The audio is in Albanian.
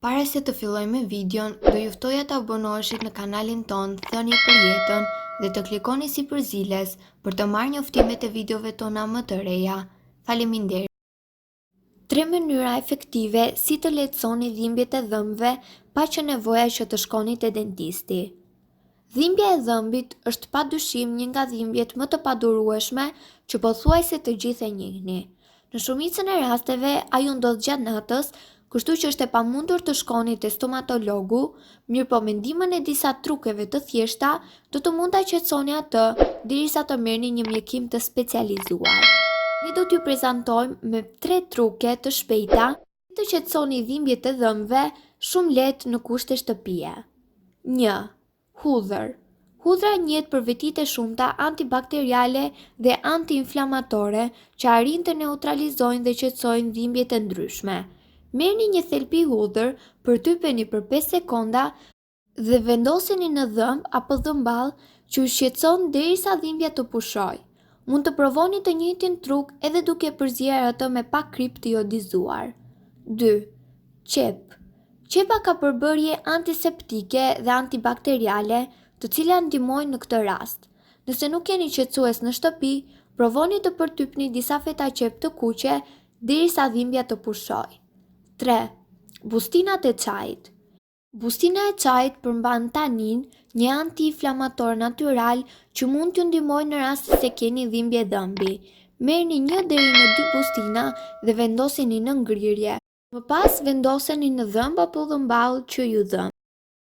Para se të fillojmë videon, do ju ftoja të abonoheshit në kanalin ton Thënie për Jetën dhe të klikoni si përziles për të marrë njoftimet e videove tona më të reja. Faleminderit. 3 mënyra efektive si të lehtësoni dhimbjet e dhëmbëve pa që nevoja që të shkoni te dentisti. Dhimbja e dhëmbit është padyshim një nga dhimbjet më të padurueshme që pothuajse të gjithë e njihni. Në shumicën e rasteve ajo ndodh gjatë natës, kështu që është e pamundur të shkoni te stomatologu, mirëpo me ndihmën e disa trukeve të thjeshta do të mund ta qetësoni atë derisa të merrni një mjekim të specializuar. Ne do t'ju prezantojmë me 3 truke të shpejta të qetësoni dhimbjet e dhëmbëve shumë lehtë në kushte shtëpie. 1. Hudhër. Hudhra njihet për vetitë e shumta antibakteriale dhe antiinflamatore që arrin të neutralizojnë dhe qetësojnë dhimbjet e ndryshme. Merrni një thelpi hudhër, përtypeni për 5 sekonda dhe vendoseni në dhëmb apo dhëmball që ju shqetëson derisa dhimbja të pushojë. Mund të provoni të njëjtin truk edhe duke përzier atë me pak krip të jodizuar. 2. Qep. Qepa ka përbërje antiseptike dhe antibakteriale, të cilat ndihmojnë në këtë rast. Nëse nuk keni qetësues në shtëpi, provoni të përtypni disa feta qep të kuqe derisa dhimbja të pushojë. 3. Bustinat e çajit. Bustina e çajit përmban tanin, një antiinflamator natyral që mund t'ju ndihmojë në rast se keni dhimbje dhëmbi. Merrni 1 deri në 2 bustina dhe vendoseni në ngrirje. Më pas vendoseni në dhëmb apo dhëmball që ju dhëm.